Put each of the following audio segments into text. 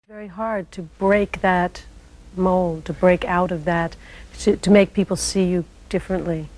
Very hard to break that mold, to break out of that, to make people see you differently.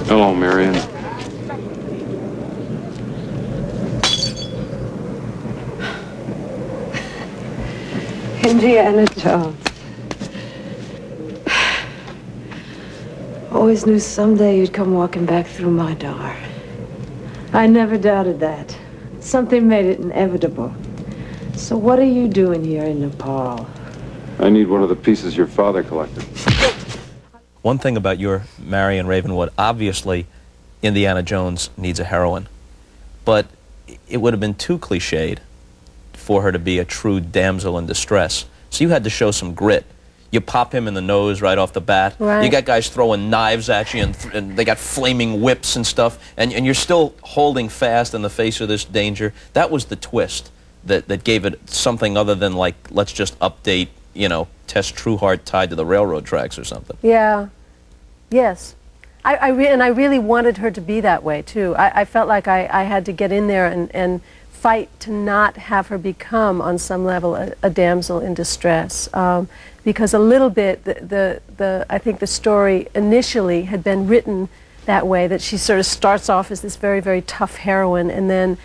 Hello, Marion. Indiana Jones. Always knew someday you'd come walking back through my door. I never doubted that. Something made it inevitable. So what are you doing here in Nepal? I need one of the pieces your father collected. One thing about your Marion Ravenwood, obviously Indiana Jones needs a heroine, but it would have been too cliched for her to be a true damsel in distress. So you had to show some grit. You pop him in the nose right off the bat. Right. You got guys throwing knives at you, and they got flaming whips and stuff, and you're still holding fast in the face of this danger. That was the twist that gave it something other than, like, let's just update, you know, Tess Trueheart tied to the railroad tracks or something. Yeah. Yes. And I really wanted her to be that way, too. I felt like I had to get in there and fight to not have her become, on some level, a damsel in distress. Because a little bit, I think the story initially had been written that way, that she sort of starts off as this very, very tough heroine, and then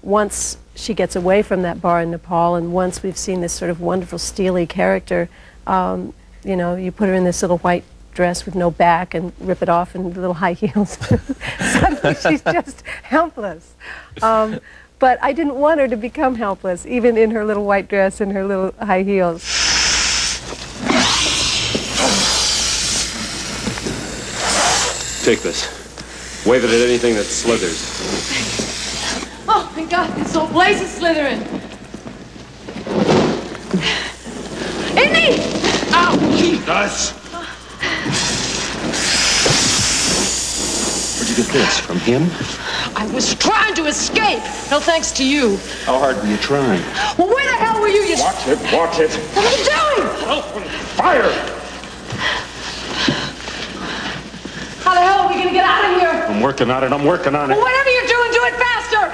once she gets away from that bar in Nepal, and once we've seen this sort of wonderful, steely character, you know, you put her in this little white dress with no back and rip it off in little high heels. Suddenly she's just helpless. But I didn't want her to become helpless, even in her little white dress and her little high heels. Take this. Wave it at anything that slithers. Oh my God, this whole place is slithering. Indy! Ow! Jesus! Where'd you get this? From him? I was trying to escape. No thanks to you. How hard were you trying? Well, where the hell were you? Watch it, watch it. What are you doing? Open fire! How the hell are we going to get out of here? I'm working on it, I'm working on it. Well, whatever you're doing, do it faster!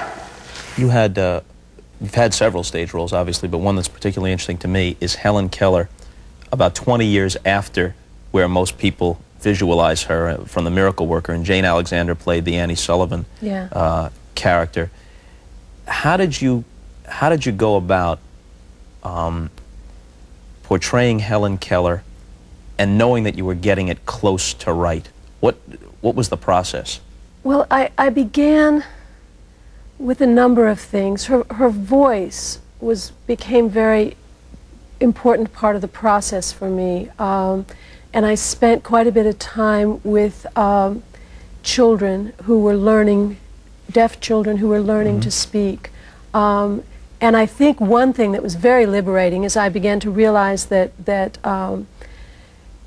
You've had several stage roles, obviously, but one that's particularly interesting to me is Helen Keller, about 20 years after where most people visualize her from The Miracle Worker, and Jane Alexander played the Annie Sullivan character. How did you go about portraying Helen Keller and knowing that you were getting it close to right? What was the process? Well, I began with a number of things. Her voice became very important part of the process for me. And I spent quite a bit of time with children who were learning, deaf children who were learning to speak. And I think one thing that was very liberating is I began to realize that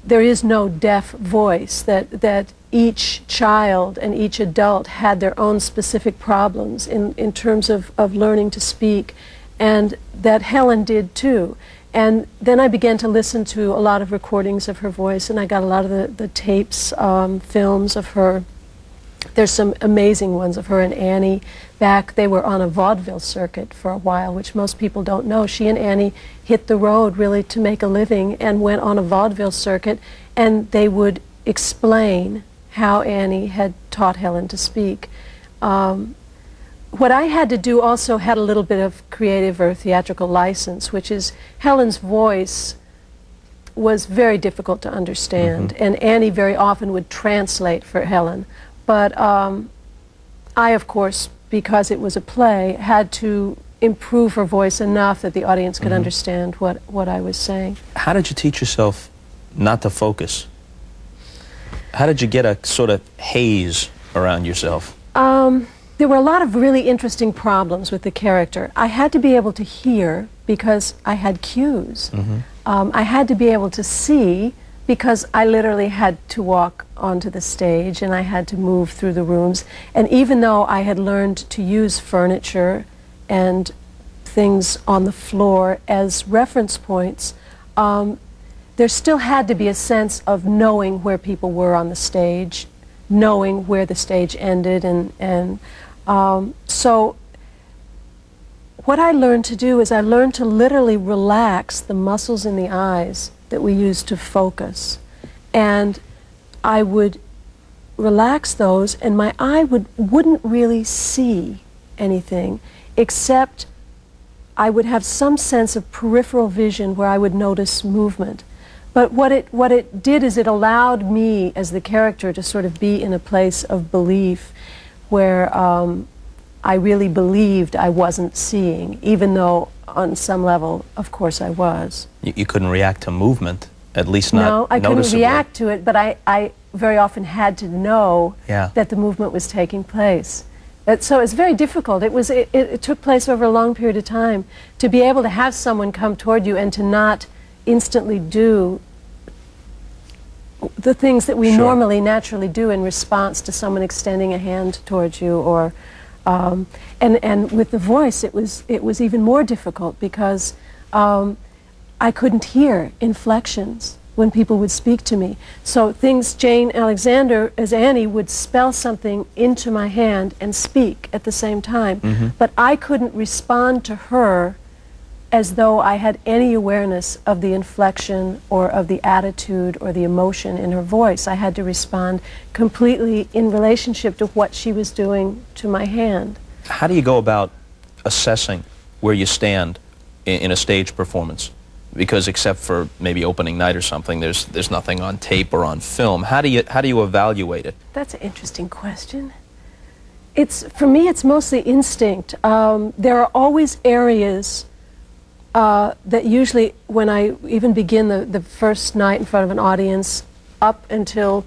there is no deaf voice, that each child and each adult had their own specific problems in terms of learning to speak, and that Helen did too. And then I began to listen to a lot of recordings of her voice, and I got a lot of the tapes, films of her. There's some amazing ones of her and Annie. They were on a vaudeville circuit for a while, which most people don't know. She and Annie hit the road really to make a living and went on a vaudeville circuit, and they would explain how Annie had taught Helen to speak. What I had to do also had a little bit of creative or theatrical license, which is Helen's voice was very difficult to understand, and Annie very often would translate for Helen. But I, of course, because it was a play, had to improve her voice enough that the audience could understand what I was saying. How did you teach yourself not to focus? How did you get a sort of haze around yourself? There were a lot of really interesting problems with the character. I had to be able to hear because I had cues. I had to be able to see because I literally had to walk onto the stage and I had to move through the rooms. And even though I had learned to use furniture and things on the floor as reference points, there still had to be a sense of knowing where people were on the stage, knowing where the stage ended, and so what I learned to do is I learned to literally relax the muscles in the eyes that we use to focus. And I would relax those and my eye wouldn't really see anything, except I would have some sense of peripheral vision where I would notice movement. But what it did is it allowed me as the character to sort of be in a place of belief where I really believed I wasn't seeing, even though on some level, of course, I was. You couldn't react to movement, at least not No, I couldn't noticeably. react to it, but I very often had to know Yeah. that the movement was taking place. So it's very difficult. It took place over a long period of time to be able to have someone come toward you and to not instantly do the things that we Sure. normally naturally do in response to someone extending a hand towards you, or and with the voice it was even more difficult because I couldn't hear inflections when people would speak to me. So things, Jane Alexander as Annie would spell something into my hand and speak at the same time, but I couldn't respond to her as though I had any awareness of the inflection or of the attitude or the emotion in her voice. I had to respond completely in relationship to what she was doing to my hand. How do you go about assessing where you stand in a stage performance? Because except for maybe opening night or something, there's nothing on tape or on film. How do you evaluate it? That's an interesting question. For me, it's mostly instinct. There are always areas that usually, when I even begin the first night in front of an audience, up until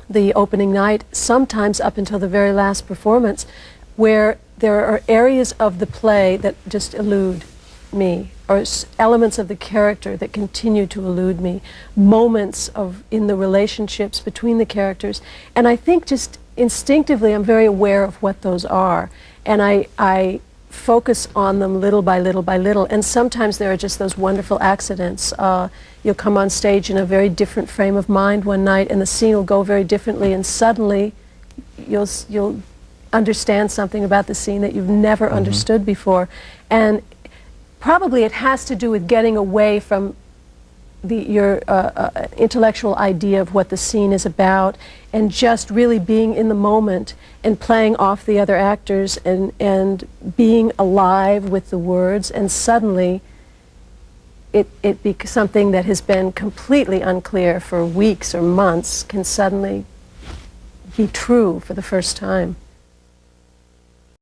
the opening night, sometimes up until the very last performance, where there are areas of the play that just elude me, or elements of the character that continue to elude me, moments in the relationships between the characters. And I think just instinctively I'm very aware of what those are, and I focus on them little by little by little. And sometimes there are just those wonderful accidents. You'll come on stage in a very different frame of mind one night and the scene will go very differently, and suddenly you'll understand something about the scene that you've never understood before. And probably it has to do with getting away from your intellectual idea of what the scene is about, and just really being in the moment and playing off the other actors and being alive with the words, and suddenly it becomes something that has been completely unclear for weeks or months can suddenly be true for the first time.